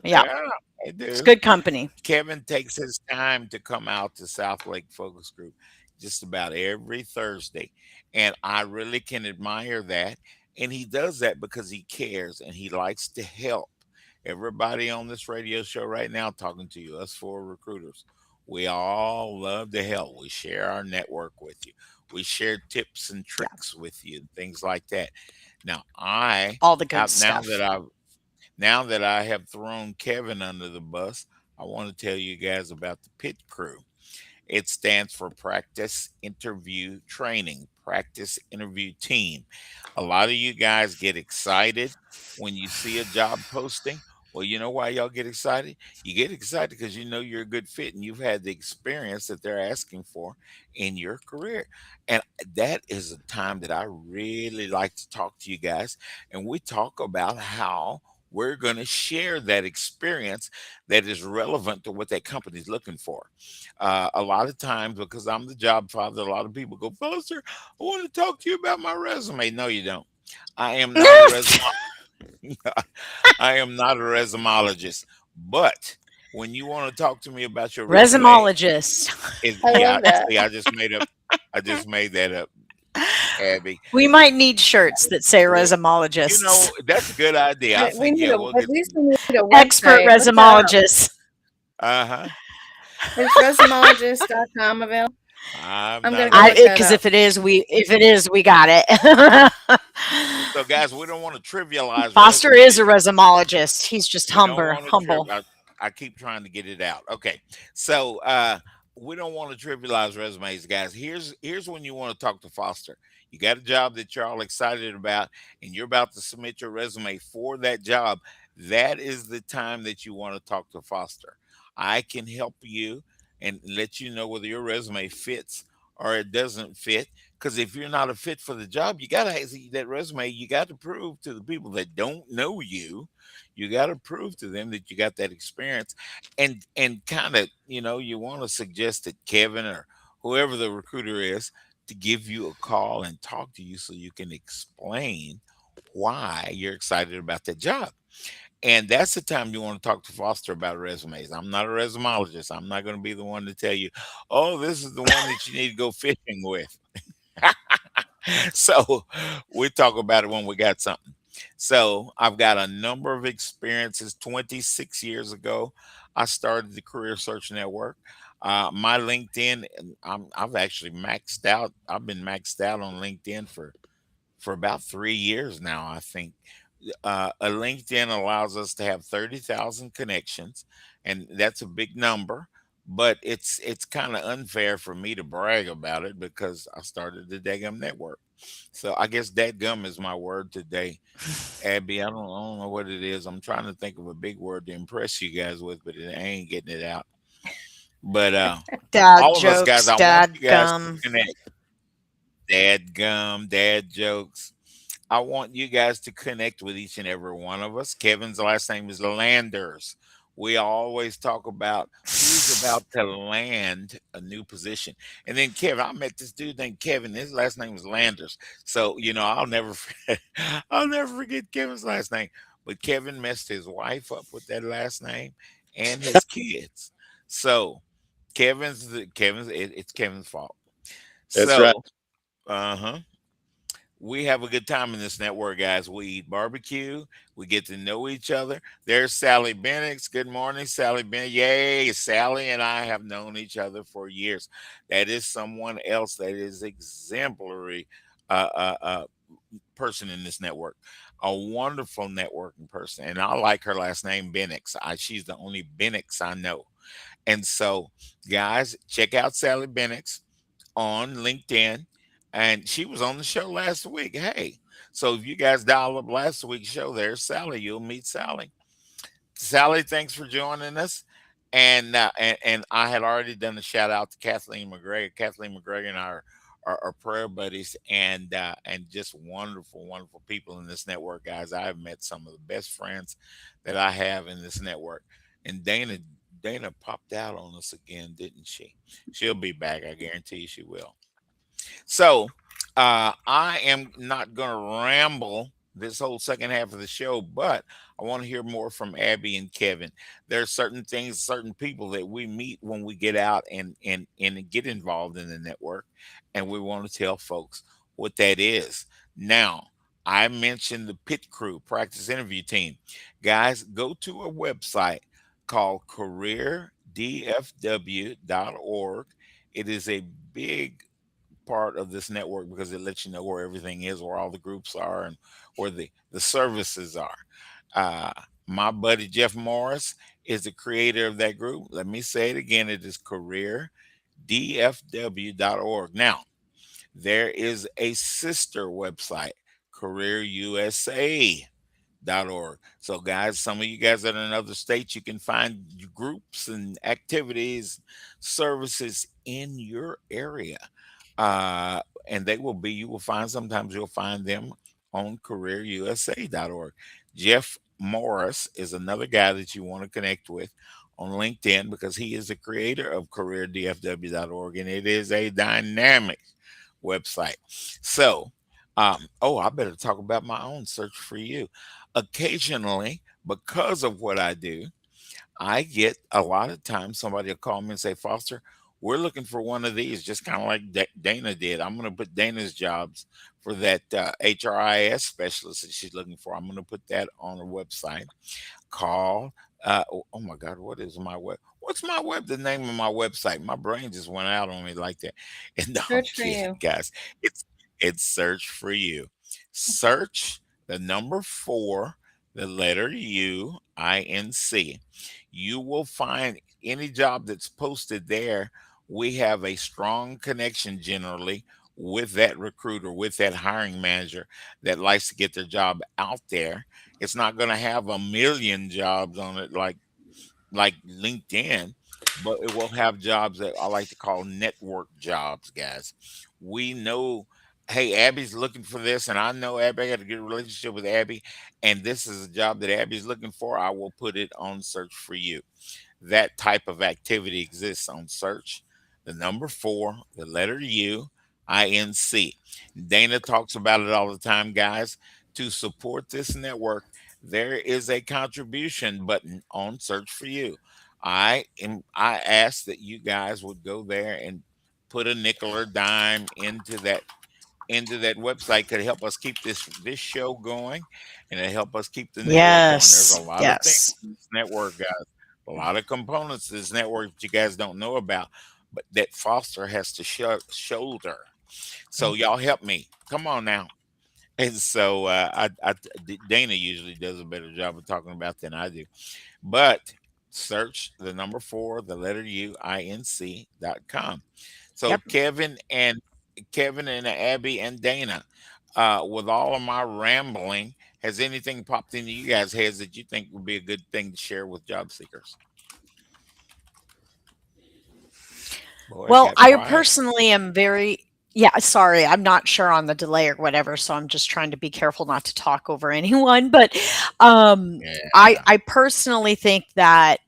yeah, I It's do. good company. Kevin takes his time to come out to South Lake Focus Group just about every Thursday. And I really can admire that. And he does that because he cares and he likes to help. Everybody on this radio show right now talking to you, us four recruiters. We all love to help. We share our network with you. We share tips and Yeah. tricks with you and things like that. Now, I All the good have stuff. now that I have thrown Kevin under the bus, I want to tell you guys about the pit crew. It stands for Practice Interview Training, Practice Interview Team. A lot of you guys get excited when you see a job posting. Well, you know why y'all get excited? You get excited because you know you're a good fit and you've had the experience that they're asking for in your career. And that is a time that I really like to talk to you guys. And we talk about how we're going to share that experience that is relevant to what that company's looking for. A lot of times, because I'm the job father, a lot of people go, Foster, I want to talk to you about my resume. No, you don't. I am not a resume. I am not a resumologist. But when you want to talk to me about your resume, Resumologist. I yeah, love that. see, I just made that up, Abby. We might need shirts that say Well, resumologists. that's a good idea. I We think, need yeah, a, we'll at get least some. we need a Expert website. Look that up. resumologists. Uh-huh. Is resumologist.com available? I'm I'm gonna not go a look that Because up. if it is, we got it. So, guys, we don't want to trivialize Foster is a resumes. resumologist. He's just We don't want to trip. humble. I keep trying to get it out. Okay, so we don't want to trivialize resumes, guys. Here's when you want to talk to Foster. You got a job that you're all excited about, and you're about to submit your resume for that job. That is the time that you want to talk to Foster. I can help you and let you know whether your resume fits or it doesn't fit. Because if you're not a fit for the job, you gotta that resume. You got to prove to the people that don't know you, you got to prove to them that you got that experience, and kind of, you want to suggest that Kevin or whoever the recruiter is to give you a call and talk to you so you can explain why you're excited about that job. And that's the time you want to talk to Foster about resumes. I'm not a resumologist. I'm not going to be the one to tell you, oh, this is the one that you need to go fishing with. So we talk about it when we got something. So I've got a number of experiences. 26 years ago, I started the Career Search Network. My LinkedIn, I've actually maxed out. I've been maxed out on LinkedIn for about 3 years now, I think. A LinkedIn allows us to have 30,000 connections, and that's a big number. But it's kind of unfair for me to brag about it because I started the Dagum network. So I guess dadgum is my word today. Abby, I don't know what it is. I'm trying to think of a big word to impress you guys with, but I ain't getting it out. But Dad all of us guys, jokes, I want dad you guys to gum. connect. Dadgum, dad jokes. I want you guys to connect with each and every one of us. Kevin's last name is Landers. We always talk about who's about to land a new position. And then Kevin, I met this dude named Kevin. His last name was Landers. So, I'll never forget, I'll never forget Kevin's last name. But Kevin messed his wife up with that last name and his kids. So it's Kevin's fault. That's right. So, uh-huh. We have a good time in this network, guys. We eat barbecue. We get to know each other. There's Sally Bennett. Good morning, Sally Bennett. Yay. Sally and I have known each other for years. That is someone else that is exemplary person in this network. A wonderful networking person. And I like her last name, Bennett. She's the only Bennett I know. And so, guys, check out Sally Bennett on LinkedIn, and she was on the show last week. Hey, so if you guys dial up last week's show, there's Sally. You'll meet Sally. Sally, thanks for joining us. And I had already done a shout out to Kathleen McGregor. Kathleen McGregor and I are prayer buddies and just wonderful, wonderful people in this network, guys. I've met some of the best friends that I have in this network. And Dana popped out on us again, didn't she? She'll be back. I guarantee you she will. So I am not going to ramble this whole second half of the show, but I want to hear more from Abby and Kevin. There are certain things, certain people that we meet when we get out and get involved in the network, and we want to tell folks what that is. Now, I mentioned the pit crew, practice interview team. Guys, go to a website called Career careerdfw.org. It is a big part of this network because it lets you know where everything is, where all the groups are, and where the services are. Uh, my buddy Jeff Morris is the creator of that group. Let me say it again. It is careerdfw.org. Now, there is a sister website, careerusa.org. So, guys, some of you guys that are in other states, you can find groups and activities, services in your area. Uh, and they will be, you will find, sometimes you'll find them on careerusa.org. Jeff Morris is another guy that you want to connect with on LinkedIn because he is the creator of careerdfw.org, and it is a dynamic website. So, oh, I better talk about my own Search for You. Occasionally, because of what I do, I get a lot of times somebody will call me and say, Foster, we're looking for one of these, just kind of like Dana did. I'm going to put Dana's jobs for that HRIS specialist that she's looking for. I'm going to put that on the website. Call. Oh my God, what is my web? What's my web? The name of my website? My brain just went out on me like that. And no, I'm Search for kidding, You. guys. It's Search for You. Search the number 4, the letter U, INC. You will find any job that's posted there. We have a strong connection generally with that recruiter, with that hiring manager that likes to get their job out there. It's not going to have a million jobs on it like LinkedIn, but it will have jobs that I like to call network jobs, guys. We know, hey, Abby's looking for this, and I know Abby, I got a good relationship with Abby, and this is a job that Abby's looking for. I will put it on Search for You. That type of activity exists on Search, the number 4, the letter U, INC. Dana talks about it all the time, guys. To support this network, there is a contribution button on Search for You. I ask that you guys would go there and put a nickel or dime into that website, could help us keep this show going, and it help us keep the network going. There's a Yes. lot of things Yes. in this network, guys. A lot of components to this network that you guys don't know about, but that Foster has to shoulder. So y'all help me. Come on now. And so Dana usually does a better job of talking about than I do. But search the number 4, the letter U, INC.com. So Yep. Kevin and Abby and Dana, with all of my rambling, has anything popped into you guys' heads that you think would be a good thing to share with job seekers? Boy, it Well, got I quiet. personally am very, yeah, sorry, I'm not sure on the delay or whatever, so I'm just trying to be careful not to talk over anyone. But Yeah. I personally think that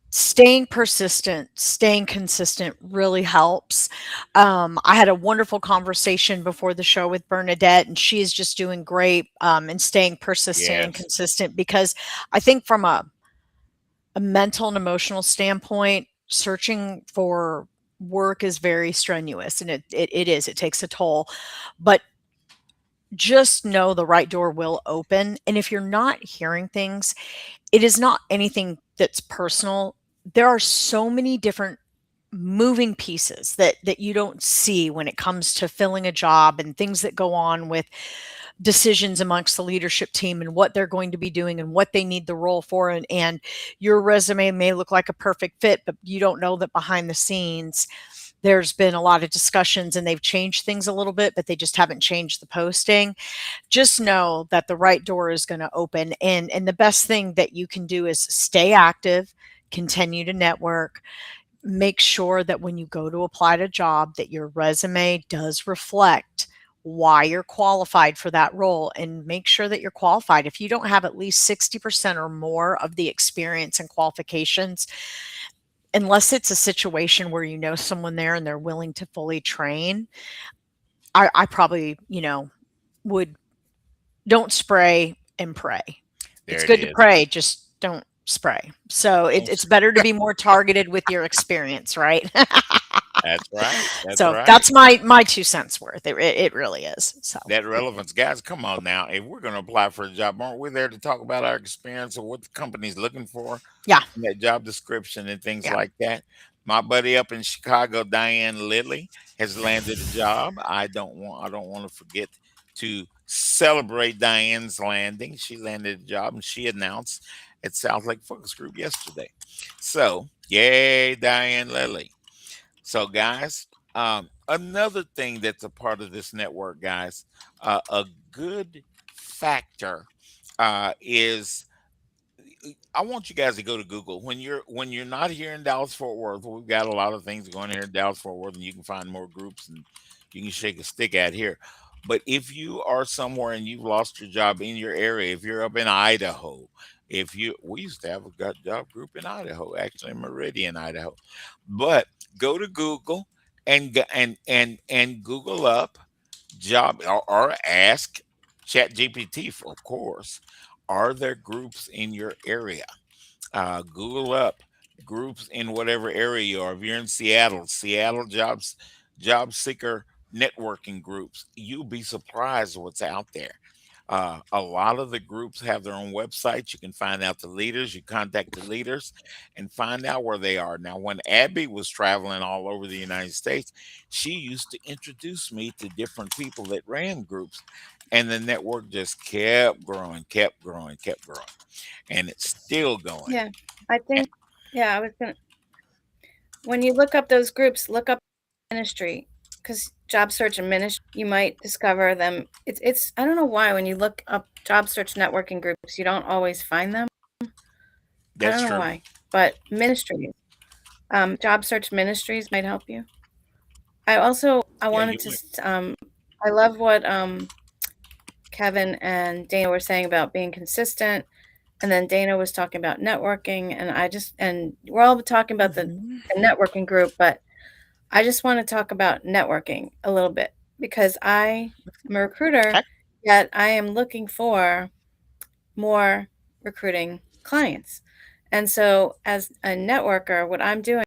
staying persistent, staying consistent really helps. I had a wonderful conversation before the show with Bernadette, and she is just doing great and staying persistent and Yes. consistent because I think from a mental and emotional standpoint, searching for work is very strenuous, and it is. It takes a toll, but just know the right door will open. And if you're not hearing things, it is not anything that's personal. There are so many different moving pieces that you don't see when it comes to filling a job and things that go on with decisions amongst the leadership team and what they're going to be doing and what they need the role for. And your resume may look like a perfect fit, but you don't know that behind the scenes there's been a lot of discussions and they've changed things a little bit, but they just haven't changed the posting. Just know that the right door is going to open. And the best thing that you can do is stay active, continue to network, make sure that when you go to apply to a job that your resume does reflect why you're qualified for that role, and make sure that you're qualified. If you don't have at least 60% or more of the experience and qualifications, unless it's a situation where you know someone there and they're willing to fully train, I probably, would don't spray and pray. There It's it good to is. pray, just don't spray. So Don't it's better to be more targeted with your experience, right? That's right. That's So right. that's my 2 cents worth. It really is. So That relevance, guys. Come on now. If we're going to apply for a job, aren't we there to talk about our experience or what the company's looking for yeah, in that job description and things yeah. like that? My buddy up in Chicago, Diane Lilly, has landed a job. I don't want to forget to celebrate Diane's landing. She landed a job and she announced at South Lake Focus Group yesterday. So, yay, Diane Lilly. So, guys, another thing that's a part of this network, guys, a good factor is I want you guys to go to Google when you're not here in Dallas Fort Worth. We've got a lot of things going here in Dallas Fort Worth, and you can find more groups and you can shake a stick at here. But if you are somewhere and you've lost your job in your area, if you're up in Idaho, if you we used to have a job group in Idaho, actually in Meridian, Idaho. But go to Google and and Google up job or ask ChatGPT, of course, are there groups in your area? Google up groups in whatever area you are. If you're in Seattle, Seattle job seeker networking groups, you'll be surprised what's out there. A lot of the groups have their own websites. You can find out the leaders. You contact the leaders and find out where they are. Now, when Abby was traveling all over the United States, she used to introduce me to different people that ran groups, and the network just kept growing, kept growing, kept growing, and it's still going. Yeah, I think, yeah, I was gonna, when you look up those groups, look up ministry, because job search and ministry, you might discover them. It's I don't know why when you look up job search networking groups, you don't always find them. I That's don't know true. why, but ministries, job search ministries might help you. I Yeah, wanted you to, I love what Kevin and Dana were saying about being consistent. And then Dana was talking about networking, and we're all talking about the networking group, but I just want to talk about networking a little bit because I am a recruiter, Okay. yet I am looking for more recruiting clients. And so as a networker, what I'm doing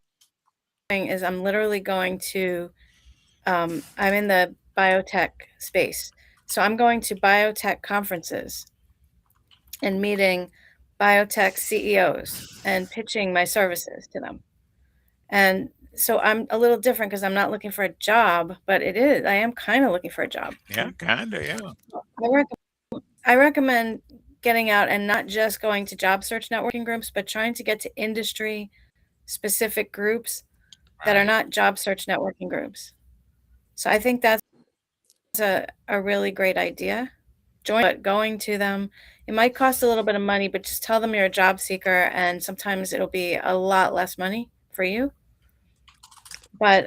is I'm literally going to, I'm in the biotech space. So I'm going to biotech conferences and meeting biotech CEOs and pitching my services to them. And so I'm a little different because I'm not looking for a job, but I am kind of looking for a job. Yeah, kind of, yeah. I recommend getting out and not just going to job search networking groups, but trying to get to industry specific groups that are Right. not job search networking groups. So I think that's a really great idea. But going to them, it might cost a little bit of money, but just tell them you're a job seeker, and sometimes it'll be a lot less money for you. But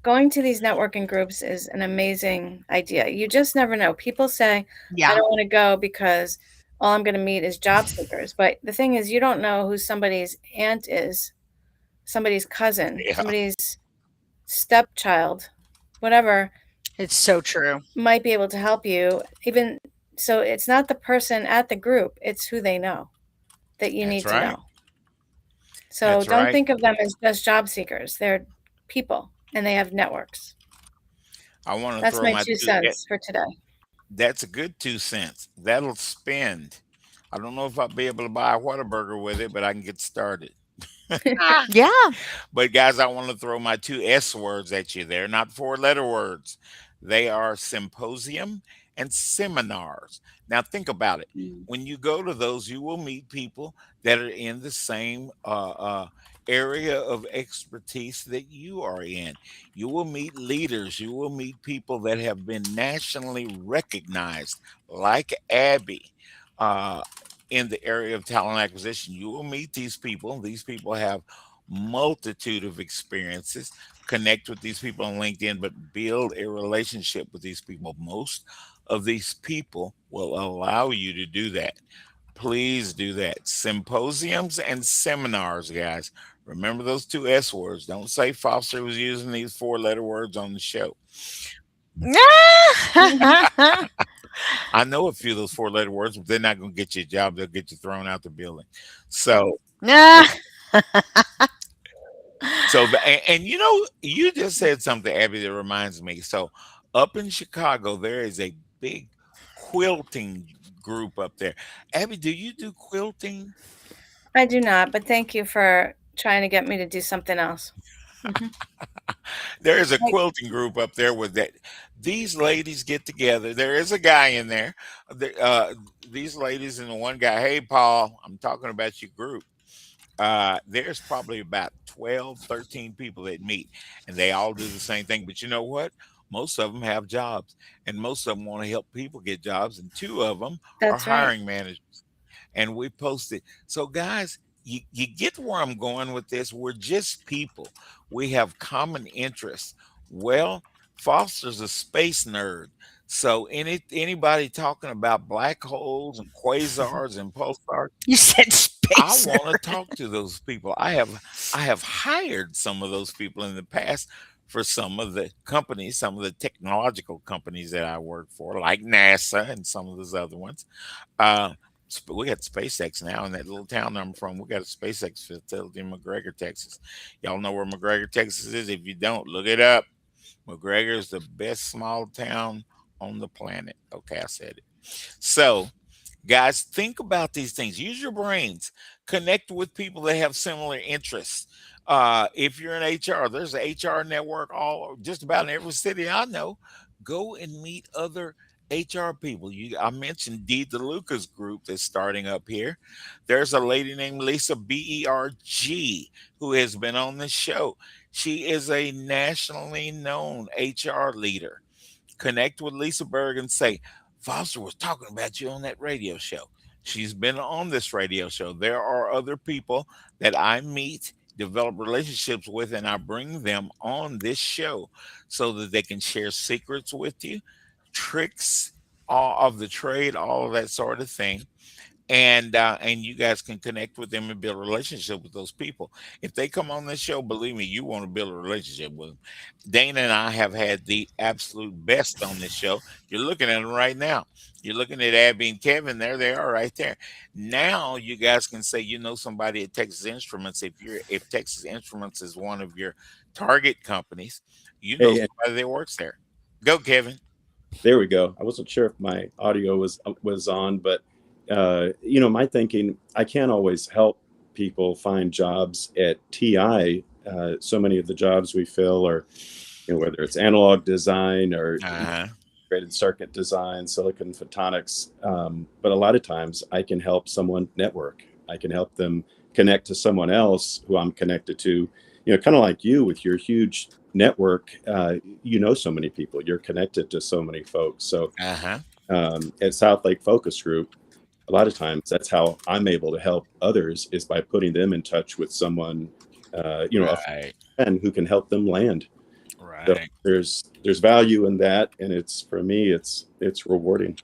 going to these networking groups is an amazing idea. You just never know. People say, I Yeah. don't want to go because all I'm going to meet is job seekers. But the thing is, you don't know who somebody's aunt is, somebody's cousin, Yeah. somebody's stepchild, whatever It's so true. might be able to help you. Even so, it's not the person at the group, it's who they know that you That's need to right. know. So That's don't right. think of them as just job seekers. They're people and they have networks. I want to That's throw my my 2 cents for today. that's a good 2 cents. That'll spend. I don't know if I'll be able to buy a Whataburger with it, but I can get started. Yeah. But guys, I want to throw my two S words at you. They're not four-letter words. They are symposium and seminars. Now think about it. When you go to those, you will meet people that are in the same area of expertise that you are in. You will meet leaders. You will meet people that have been nationally recognized, like Abby. Uh, in the area of talent acquisition, you will meet these people. These people have multitude of experiences. Connect with these people on LinkedIn, but build a relationship with these people. Most of these people will allow you to do that. Please do that. Symposiums and seminars, guys. Remember those two S words. Don't say Foster was using these four-letter words on the show. I know a few of those four-letter words, but they're not going to get you a job. They'll get you thrown out the building. So, So, and you know, you just said something, Abby, that reminds me. So, up in Chicago, there is a big quilting group up there. Abby, do you do quilting? I do not, but thank you for trying to get me to do something else. Mhm. There is a Like, quilting group up there with that. These ladies get together. There is a guy in there. These ladies and the one guy. Hey, Paul, I'm talking about your group. There's probably about 12, 13 people that meet, and they all do the same thing. But you know what? Most of them have jobs, and most of them want to help people get jobs, and two of them are that's right. hiring managers. And we posted. So, guys, you get where I'm going with this. We're just people. We have common interests. Well, Foster's a space nerd. So anybody talking about black holes and quasars and pulsars, You said I space want to nerd. talk to those people. I have hired some of those people in the past for some of the companies, some of the technological companies that I work for, like NASA and some of those other ones. Uh, we got SpaceX now in that little town I'm from. We got a SpaceX facility in McGregor, Texas. Y'all know where McGregor, Texas is? If you don't, look it up. McGregor is the best small town on the planet. Okay, I said it. So, guys, think about these things. Use your brains. Connect with people that have similar interests. If you're in HR, there's an HR network all just about in every city I know. Go and meet other HR people. I mentioned Dee DeLuca's group that's starting up here. There's a lady named Lisa Berg who has been on this show. She is a nationally known HR leader. Connect with Lisa Berg and say, Foster was talking about you on that radio show. She's been on this radio show. There are other people that I meet, develop relationships with, and I bring them on this show so that they can share secrets with you, tricks all of the trade, all of that sort of thing, and you guys can connect with them and build a relationship with those people. If they come on this show, believe me, you want to build a relationship with them. Dana and I have had the absolute best on this show. You're looking at them right now. You're looking at Abby and Kevin. There they are, right there. Now you guys can say you know somebody at Texas Instruments. If Texas Instruments is one of your target companies, you know Hey, somebody that works there. Go, Kevin. there we go. I wasn't sure if my audio was on, but my thinking, I can't always help people find jobs at TI. So many of the jobs we fill are, whether it's analog design or Uh-huh. integrated circuit design, silicon photonics. But a lot of times I can help someone network. I can help them connect to someone else who I'm connected to, kind of like you with your huge network. So many people, you're connected to so many folks. So Uh-huh. at South Lake Focus Group, a lot of times that's how I'm able to help others is by putting them in touch with someone, a Right. friend who can help them land. So Right. there's value in that, and for me it's rewarding.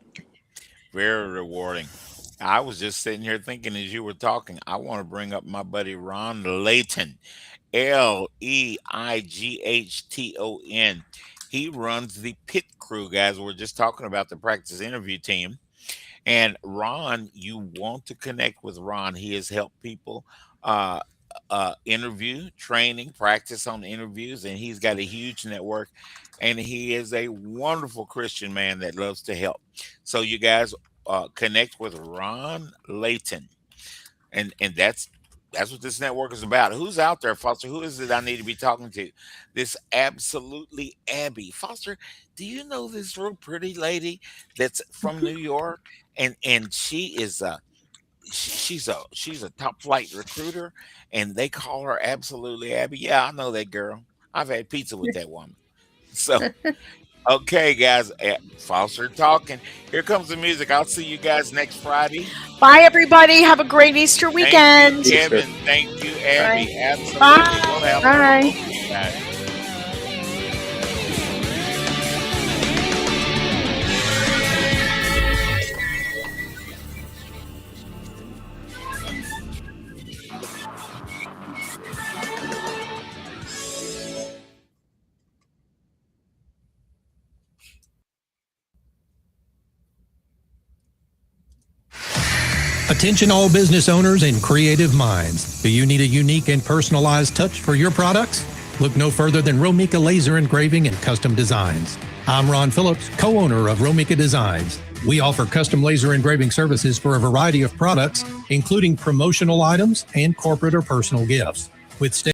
Very rewarding. I was just sitting here thinking as you were talking, I want to bring up my buddy Ron Layton, Leighton. He runs the pit crew, guys. We're just talking about the practice interview team. And Ron, you want to connect with Ron. He has helped people uh, interview, training, practice on interviews, and he's got a huge network. And he is a wonderful Christian man that loves to help. So you guys connect with Ron Layton, and that's what this network is about. Who's out there, Foster? Who is it I need to be talking to? This absolutely Abby. Foster, do you know this real pretty lady that's from New York? And she's a top flight recruiter, and they call her absolutely Abby. Yeah, I know that girl. I've had pizza with that woman. So okay, guys, Foster talking. Here comes the music. I'll see you guys next Friday. Bye, everybody. Have a great Easter Thank you, weekend. Easter. Kevin. Thank you, Bye. Abby. Absolutely. We'll Bye. have more Bye. for you guys. Attention all business owners and creative minds. Do you need a unique and personalized touch for your products? Look no further than Romika Laser Engraving and Custom Designs. I'm Ron Phillips, co-owner of Romika Designs. We offer custom laser engraving services for a variety of products, including promotional items and corporate or personal gifts. With